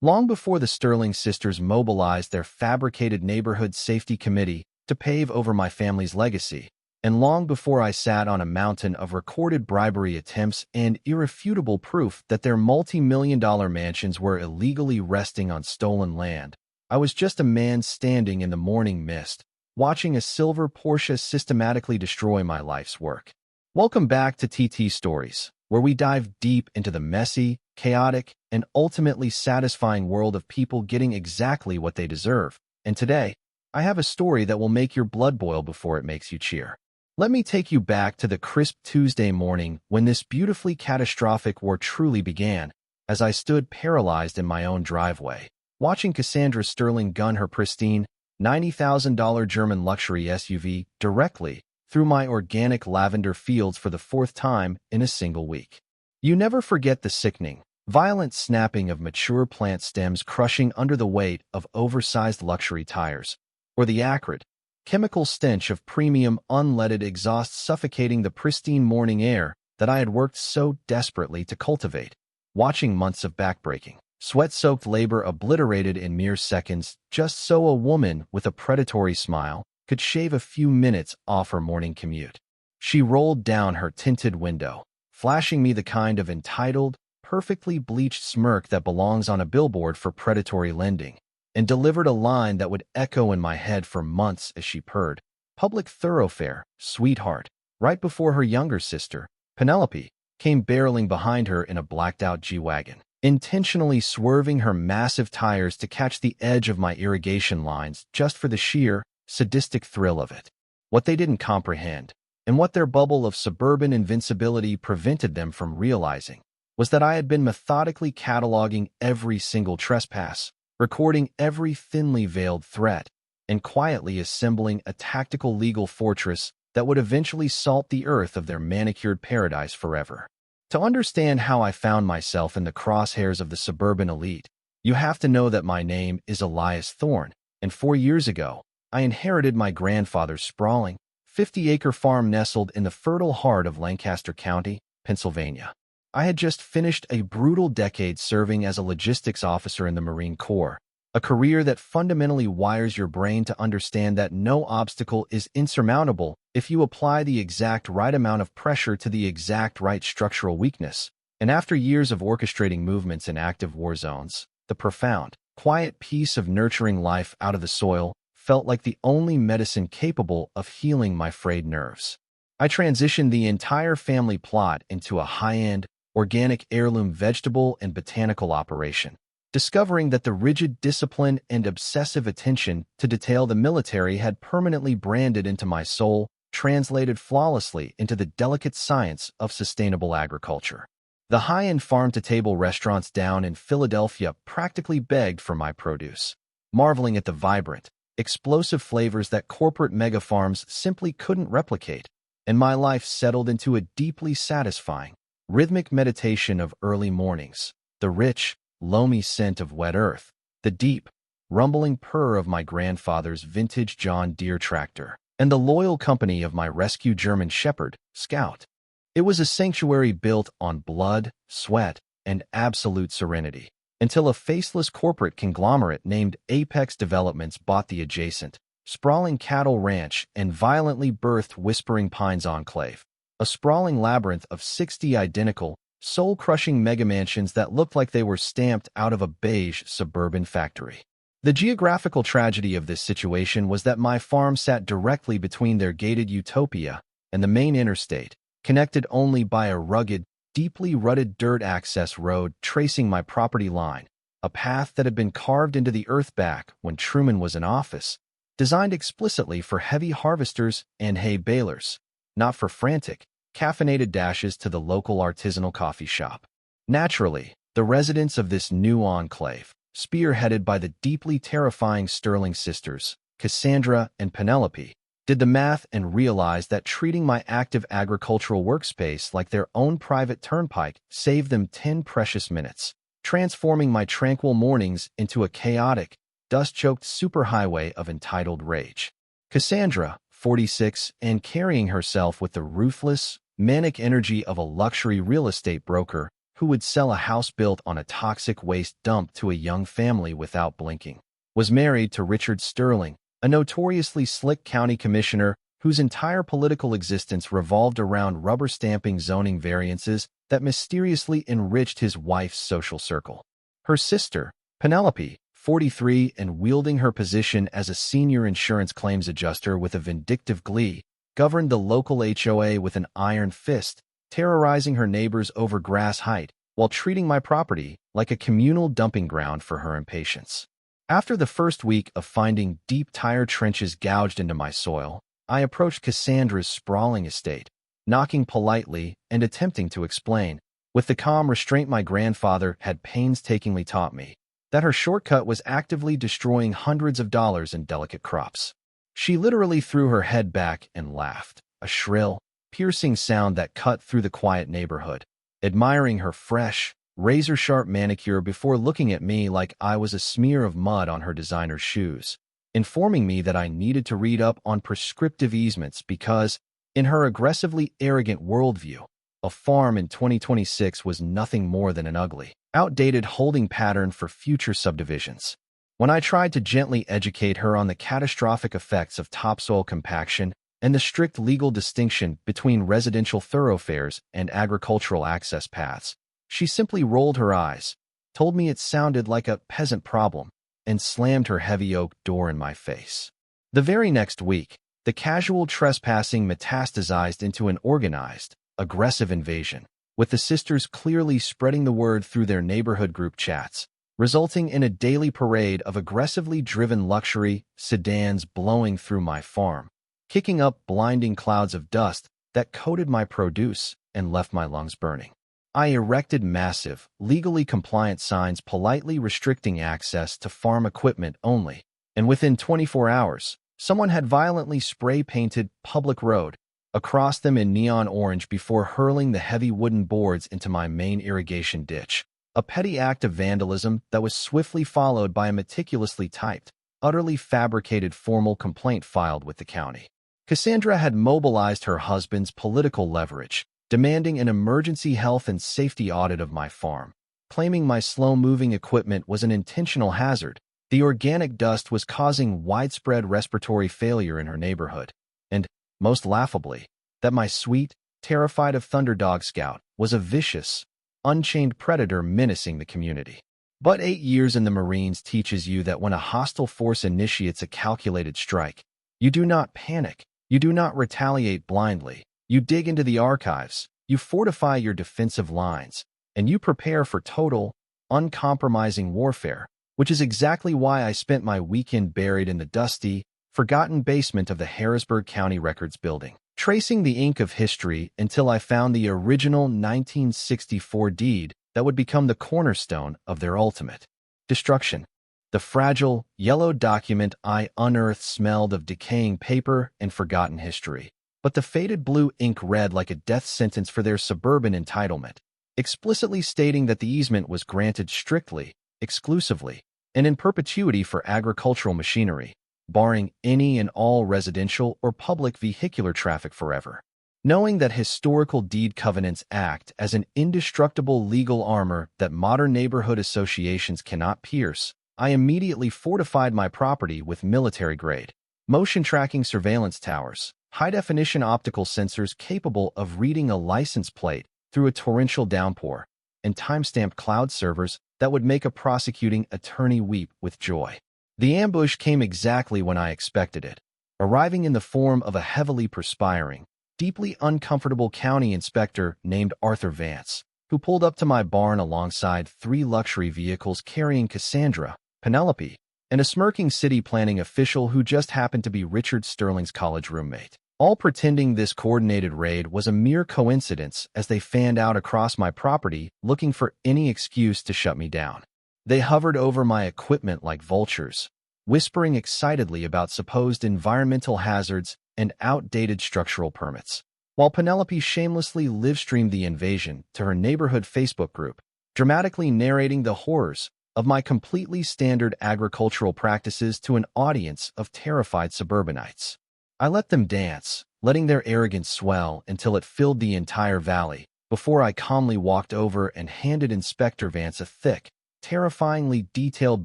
Long before the Sterling sisters mobilized their fabricated neighborhood safety committee to pave over my family's legacy, and long before I sat on a mountain of recorded bribery attempts and irrefutable proof that their multi-million-dollar mansions were illegally resting on stolen land, I was just a man standing in the morning mist, watching a silver Porsche systematically destroy my life's work. Welcome back to TT Stories, where we dive deep into the messy, chaotic, and ultimately satisfying world of people getting exactly what they deserve. And today, I have a story that will make your blood boil before it makes you cheer. Let me take you back to the crisp Tuesday morning when this beautifully catastrophic war truly began, as I stood paralyzed in my own driveway, watching Cassandra Sterling gun her pristine, $90,000 German luxury SUV directly through my organic lavender fields for the fourth time in a single week. You never forget the sickening, violent snapping of mature plant stems crushing under the weight of oversized luxury tires, or the acrid, chemical stench of premium unleaded exhaust suffocating the pristine morning air that I had worked so desperately to cultivate, watching months of backbreaking, sweat-soaked labor obliterated in mere seconds just so a woman with a predatory smile could shave a few minutes off her morning commute. She rolled down her tinted window, flashing me the kind of entitled, perfectly bleached smirk that belongs on a billboard for predatory lending, and delivered a line that would echo in my head for months as she purred, "Public thoroughfare, sweetheart," right before her younger sister, Penelope, came barreling behind her in a blacked-out G-Wagon, intentionally swerving her massive tires to catch the edge of my irrigation lines just for the sheer, sadistic thrill of it. What they didn't comprehend, and what their bubble of suburban invincibility prevented them from realizing, was that I had been methodically cataloging every single trespass, recording every thinly veiled threat, and quietly assembling a tactical legal fortress that would eventually salt the earth of their manicured paradise forever. To understand how I found myself in the crosshairs of the suburban elite, you have to know that my name is Elias Thorne, and 4 years ago, I inherited my grandfather's sprawling, 50-acre farm nestled in the fertile heart of Lancaster County, Pennsylvania. I had just finished a brutal decade serving as a logistics officer in the Marine Corps, a career that fundamentally wires your brain to understand that no obstacle is insurmountable if you apply the exact right amount of pressure to the exact right structural weakness. And after years of orchestrating movements in active war zones, the profound, quiet peace of nurturing life out of the soil felt like the only medicine capable of healing my frayed nerves. I transitioned the entire family plot into a high-end, organic heirloom vegetable and botanical operation, discovering that the rigid discipline and obsessive attention to detail the military had permanently branded into my soul, translated flawlessly into the delicate science of sustainable agriculture. The high-end farm-to-table restaurants down in Philadelphia practically begged for my produce, marveling at the vibrant, explosive flavors that corporate megafarms simply couldn't replicate, and my life settled into a deeply satisfying, rhythmic meditation of early mornings, the rich, loamy scent of wet earth, the deep, rumbling purr of my grandfather's vintage John Deere tractor, and the loyal company of my rescue German Shepherd, Scout. It was a sanctuary built on blood, sweat, and absolute serenity, until a faceless corporate conglomerate named Apex Developments bought the adjacent, sprawling cattle ranch and violently birthed Whispering Pines Enclave, a sprawling labyrinth of 60 identical, soul-crushing megamansions that looked like they were stamped out of a beige suburban factory. The geographical tragedy of this situation was that my farm sat directly between their gated utopia and the main interstate, connected only by a rugged, deeply rutted dirt access road tracing my property line, a path that had been carved into the earth back when Truman was in office, designed explicitly for heavy harvesters and hay balers, not for frantic, caffeinated dashes to the local artisanal coffee shop. Naturally, the residents of this new enclave, spearheaded by the deeply terrifying Sterling sisters, Cassandra and Penelope, did the math and realized that treating my active agricultural workspace like their own private turnpike saved them 10 precious minutes, transforming my tranquil mornings into a chaotic, dust-choked superhighway of entitled rage. Cassandra, 46, and carrying herself with the ruthless, manic energy of a luxury real estate broker, who would sell a house built on a toxic waste dump to a young family without blinking, was married to Richard Sterling, a notoriously slick county commissioner whose entire political existence revolved around rubber-stamping zoning variances that mysteriously enriched his wife's social circle. Her sister, Penelope, 43 and wielding her position as a senior insurance claims adjuster with a vindictive glee, governed the local HOA with an iron fist, terrorizing her neighbors over grass height while treating my property like a communal dumping ground for her impatience. After the first week of finding deep tire trenches gouged into my soil, I approached Cassandra's sprawling estate, knocking politely and attempting to explain, with the calm restraint my grandfather had painstakingly taught me, that her shortcut was actively destroying hundreds of dollars in delicate crops. She literally threw her head back and laughed, a shrill, piercing sound that cut through the quiet neighborhood, admiring her fresh, razor-sharp manicure before looking at me like I was a smear of mud on her designer shoes, informing me that I needed to read up on prescriptive easements because, in her aggressively arrogant worldview, a farm in 2026 was nothing more than an ugly, outdated holding pattern for future subdivisions. When I tried to gently educate her on the catastrophic effects of topsoil compaction and the strict legal distinction between residential thoroughfares and agricultural access paths, she simply rolled her eyes, told me it sounded like a peasant problem, and slammed her heavy oak door in my face. The very next week, the casual trespassing metastasized into an organized, aggressive invasion, with the sisters clearly spreading the word through their neighborhood group chats, resulting in a daily parade of aggressively driven luxury sedans blowing through my farm, kicking up blinding clouds of dust that coated my produce and left my lungs burning. I erected massive, legally compliant signs politely restricting access to farm equipment only, and within 24 hours, someone had violently spray-painted "Public Road" across them in neon orange before hurling the heavy wooden boards into my main irrigation ditch, a petty act of vandalism that was swiftly followed by a meticulously typed, utterly fabricated formal complaint filed with the county. Cassandra had mobilized her husband's political leverage, demanding an emergency health and safety audit of my farm, claiming my slow-moving equipment was an intentional hazard. The organic dust was causing widespread respiratory failure in her neighborhood, and, most laughably, that my sweet, terrified of Thunderdog Scout was a vicious, unchained predator menacing the community. But 8 years in the Marines teaches you that when a hostile force initiates a calculated strike, you do not panic, you do not retaliate blindly, you dig into the archives, you fortify your defensive lines, and you prepare for total, uncompromising warfare, which is exactly why I spent my weekend buried in the dusty, forgotten basement of the Harrisburg County Records Building, tracing the ink of history until I found the original 1964 deed that would become the cornerstone of their ultimate destruction. The fragile, yellow document I unearthed smelled of decaying paper and forgotten history, but the faded blue ink read like a death sentence for their suburban entitlement, explicitly stating that the easement was granted strictly, exclusively, and in perpetuity for agricultural machinery, barring any and all residential or public vehicular traffic forever. Knowing that historical deed covenants act as an indestructible legal armor that modern neighborhood associations cannot pierce, I immediately fortified my property with military-grade, motion-tracking surveillance towers, high-definition optical sensors capable of reading a license plate through a torrential downpour, and time-stamped cloud servers that would make a prosecuting attorney weep with joy. The ambush came exactly when I expected it, arriving in the form of a heavily perspiring, deeply uncomfortable county inspector named Arthur Vance, who pulled up to my barn alongside 3 luxury vehicles carrying Cassandra, Penelope, and a smirking city planning official who just happened to be Richard Sterling's college roommate, all pretending this coordinated raid was a mere coincidence as they fanned out across my property looking for any excuse to shut me down. They hovered over my equipment like vultures, whispering excitedly about supposed environmental hazards and outdated structural permits, while Penelope shamelessly live-streamed the invasion to her neighborhood Facebook group, dramatically narrating the horrors of my completely standard agricultural practices to an audience of terrified suburbanites. I let them dance, letting their arrogance swell until it filled the entire valley, before I calmly walked over and handed Inspector Vance a thick, terrifyingly detailed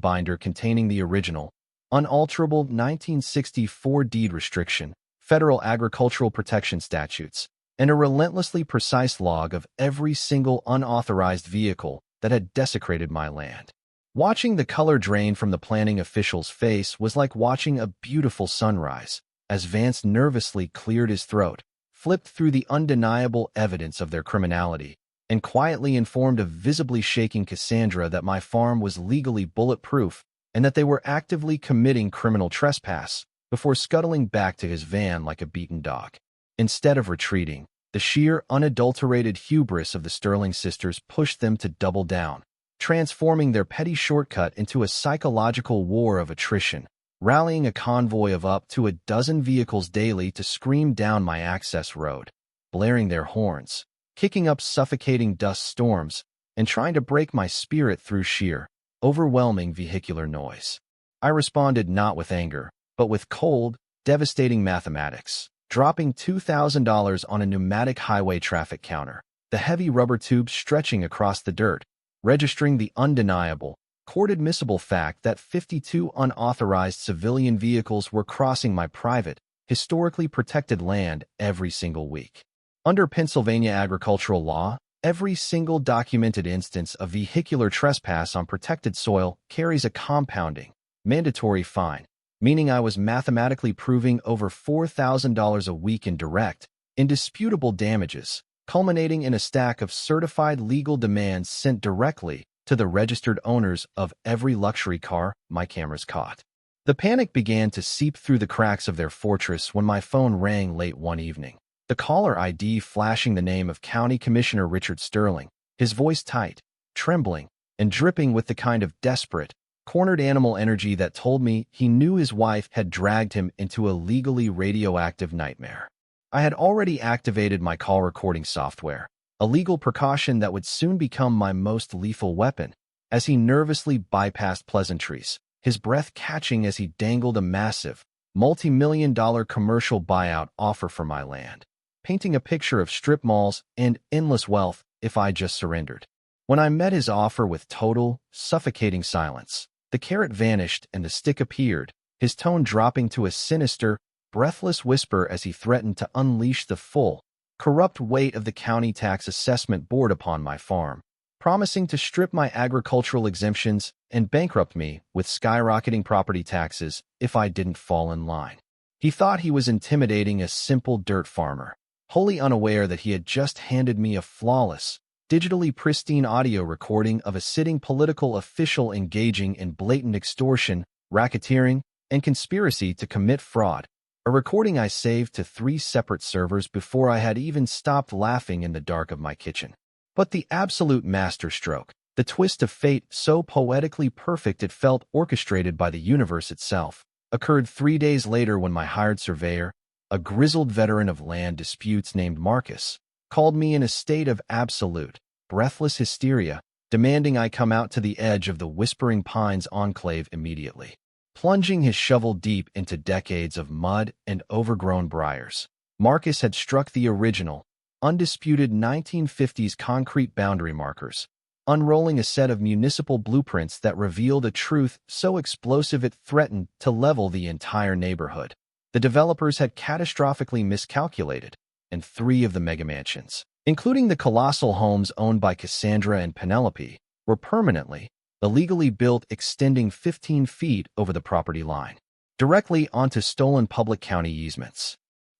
binder containing the original, unalterable 1964 deed restriction, federal agricultural protection statutes, and a relentlessly precise log of every single unauthorized vehicle that had desecrated my land. Watching the color drain from the planning official's face was like watching a beautiful sunrise, as Vance nervously cleared his throat, flipped through the undeniable evidence of their criminality, and quietly informed a visibly shaking Cassandra that my farm was legally bulletproof and that they were actively committing criminal trespass before scuttling back to his van like a beaten dog. Instead of retreating, the sheer, unadulterated hubris of the Sterling sisters pushed them to double down, transforming their petty shortcut into a psychological war of attrition, rallying a convoy of up to a dozen vehicles daily to scream down my access road, blaring their horns, kicking up suffocating dust storms, and trying to break my spirit through sheer, overwhelming vehicular noise. I responded not with anger, but with cold, devastating mathematics, dropping $2,000 on a pneumatic highway traffic counter, the heavy rubber tubes stretching across the dirt, registering the undeniable, court-admissible fact that 52 unauthorized civilian vehicles were crossing my private, historically protected land every single week. Under Pennsylvania agricultural law, every single documented instance of vehicular trespass on protected soil carries a compounding, mandatory fine, meaning I was mathematically proving over $4,000 a week in direct, indisputable damages, culminating in a stack of certified legal demands sent directly to the registered owners of every luxury car my cameras caught. The panic began to seep through the cracks of their fortress when my phone rang late one evening. The caller ID flashing the name of County Commissioner Richard Sterling, his voice tight, trembling, and dripping with the kind of desperate, cornered animal energy that told me he knew his wife had dragged him into a legally radioactive nightmare. I had already activated my call recording software, a legal precaution that would soon become my most lethal weapon, as he nervously bypassed pleasantries, his breath catching as he dangled a massive, multi-million-dollar commercial buyout offer for my land, painting a picture of strip malls and endless wealth if I just surrendered. When I met his offer with total, suffocating silence, the carrot vanished and the stick appeared, his tone dropping to a sinister, breathless whisper as he threatened to unleash the full, corrupt weight of the county tax assessment board upon my farm, promising to strip my agricultural exemptions and bankrupt me with skyrocketing property taxes if I didn't fall in line. He thought he was intimidating a simple dirt farmer, wholly unaware that he had just handed me a flawless, digitally pristine audio recording of a sitting political official engaging in blatant extortion, racketeering, and conspiracy to commit fraud, a recording I saved to 3 separate servers before I had even stopped laughing in the dark of my kitchen. But the absolute masterstroke, the twist of fate so poetically perfect it felt orchestrated by the universe itself, occurred 3 days later when my hired surveyor, a grizzled veteran of land disputes named Marcus, called me in a state of absolute, breathless hysteria, demanding I come out to the edge of the Whispering Pines enclave immediately. Plunging his shovel deep into decades of mud and overgrown briars, Marcus had struck the original, undisputed 1950s concrete boundary markers, unrolling a set of municipal blueprints that revealed a truth so explosive it threatened to level the entire neighborhood. The developers had catastrophically miscalculated, and 3 of the megamansions, including the colossal homes owned by Cassandra and Penelope, were permanently, illegally built extending 15 feet over the property line, directly onto stolen public county easements.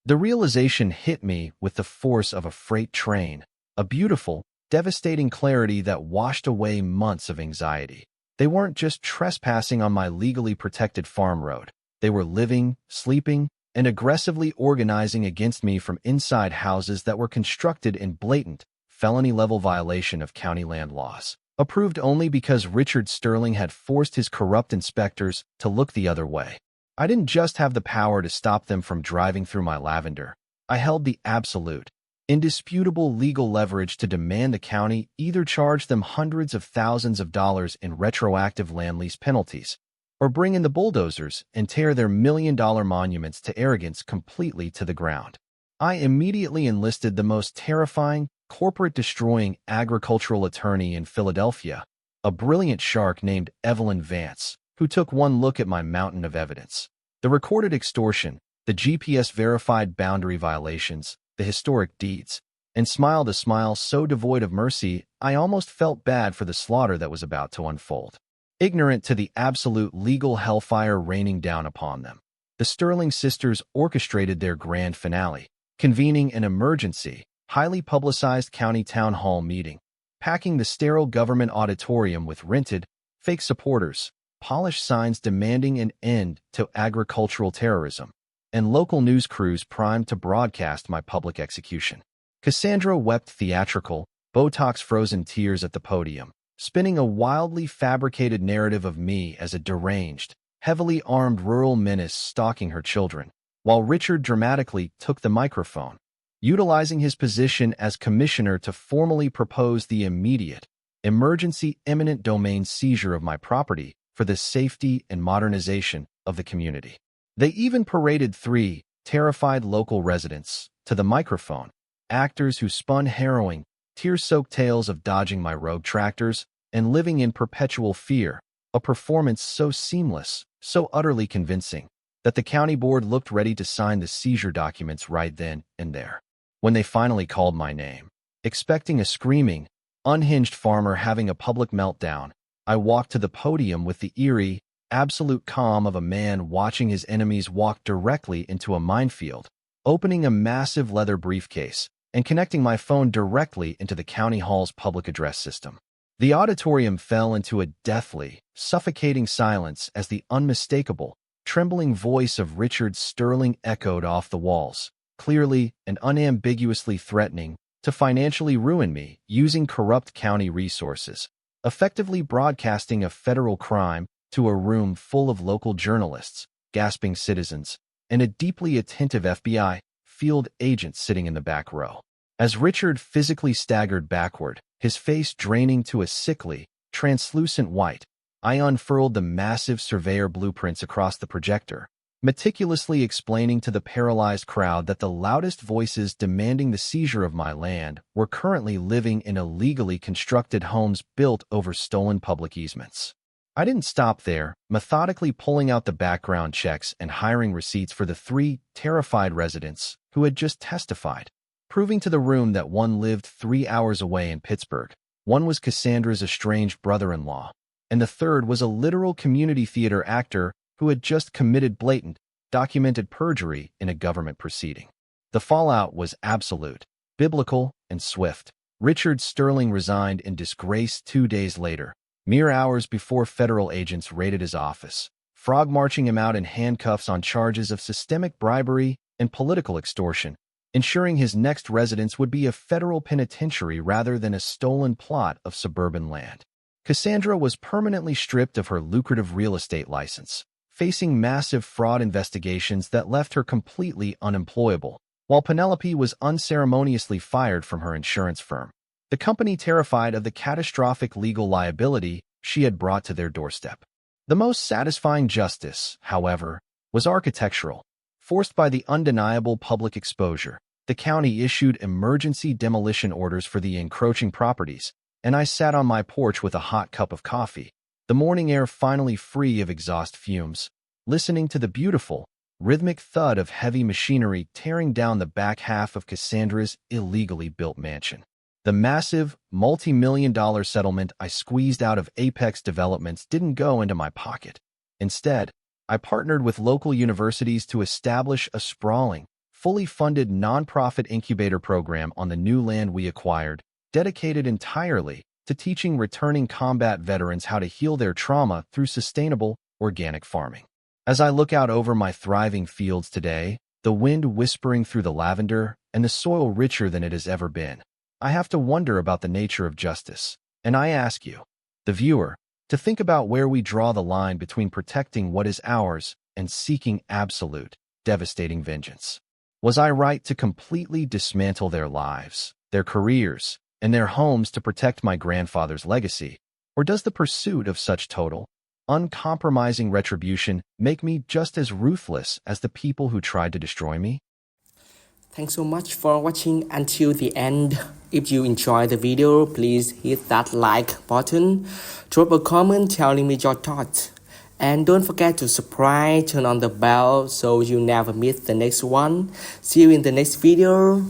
The realization hit me with the force of a freight train, a beautiful, devastating clarity that washed away months of anxiety. They weren't just trespassing on my legally protected farm road. They were living, sleeping, and aggressively organizing against me from inside houses that were constructed in blatant, felony-level violation of county land laws, approved only because Richard Sterling had forced his corrupt inspectors to look the other way. I didn't just have the power to stop them from driving through my lavender. I held the absolute, indisputable legal leverage to demand the county either charge them hundreds of thousands of dollars in retroactive land lease penalties, or bring in the bulldozers and tear their million-dollar monuments to arrogance completely to the ground. I immediately enlisted the most terrifying, corporate-destroying agricultural attorney in Philadelphia, a brilliant shark named Evelyn Vance, who took one look at my mountain of evidence. The recorded extortion, the GPS-verified boundary violations, the historic deeds, and smiled a smile so devoid of mercy I almost felt bad for the slaughter that was about to unfold. Ignorant to the absolute legal hellfire raining down upon them, the Sterling sisters orchestrated their grand finale, convening an emergency, highly publicized county town hall meeting, packing the sterile government auditorium with rented, fake supporters, polished signs demanding an end to agricultural terrorism, and local news crews primed to broadcast my public execution. Cassandra wept theatrical, Botox-frozen tears at the podium, spinning a wildly fabricated narrative of me as a deranged, heavily armed rural menace stalking her children, while Richard dramatically took the microphone, utilizing his position as commissioner to formally propose the immediate, emergency eminent domain seizure of my property for the safety and modernization of the community. They even paraded 3 terrified local residents to the microphone, actors who spun harrowing, tear-soaked tales of dodging my rogue tractors and living in perpetual fear, a performance so seamless, so utterly convincing, that the county board looked ready to sign the seizure documents right then and there. When they finally called my name, expecting a screaming, unhinged farmer having a public meltdown, I walked to the podium with the eerie, absolute calm of a man watching his enemies walk directly into a minefield, opening a massive leather briefcase and connecting my phone directly into the county hall's public address system. The auditorium fell into a deathly, suffocating silence as the unmistakable, trembling voice of Richard Sterling echoed off the walls, clearly and unambiguously threatening to financially ruin me using corrupt county resources, effectively broadcasting a federal crime to a room full of local journalists, gasping citizens, and a deeply attentive FBI field agent sitting in the back row. As Richard physically staggered backward, his face draining to a sickly, translucent white, I unfurled the massive surveyor blueprints across the projector, meticulously explaining to the paralyzed crowd that the loudest voices demanding the seizure of my land were currently living in illegally constructed homes built over stolen public easements. I didn't stop there, methodically pulling out the background checks and hiring receipts for the 3 terrified residents who had just testified, proving to the room that one lived 3 hours away in Pittsburgh, one was Cassandra's estranged brother-in-law, and the third was a literal community theater actor who had just committed blatant, documented perjury in a government proceeding. The fallout was absolute, biblical, and swift. Richard Sterling resigned in disgrace 2 days later, mere hours before federal agents raided his office, frog-marching him out in handcuffs on charges of systemic bribery and political extortion, ensuring his next residence would be a federal penitentiary rather than a stolen plot of suburban land. Cassandra was permanently stripped of her lucrative real estate license, facing massive fraud investigations that left her completely unemployable, while Penelope was unceremoniously fired from her insurance firm, the company terrified of the catastrophic legal liability she had brought to their doorstep. The most satisfying justice, however, was architectural. Forced by the undeniable public exposure, the county issued emergency demolition orders for the encroaching properties, and I sat on my porch with a hot cup of coffee, the morning air finally free of exhaust fumes, listening to the beautiful, rhythmic thud of heavy machinery tearing down the back half of Cassandra's illegally built mansion. The massive, multi-million-dollar settlement I squeezed out of Apex Developments didn't go into my pocket. Instead, I partnered with local universities to establish a sprawling, fully funded nonprofit incubator program on the new land we acquired, dedicated entirely to teaching returning combat veterans how to heal their trauma through sustainable, organic farming. As I look out over my thriving fields today, the wind whispering through the lavender and the soil richer than it has ever been, I have to wonder about the nature of justice, and I ask you, the viewer, to think about where we draw the line between protecting what is ours and seeking absolute, devastating vengeance. Was I right to completely dismantle their lives, their careers, and their homes to protect my grandfather's legacy? Or does the pursuit of such total, uncompromising retribution make me just as ruthless as the people who tried to destroy me? Thanks so much for watching until the end. If you enjoyed the video, please hit that like button, drop a comment telling me your thoughts. And don't forget to subscribe, turn on the bell so you never miss the next one. See you in the next video.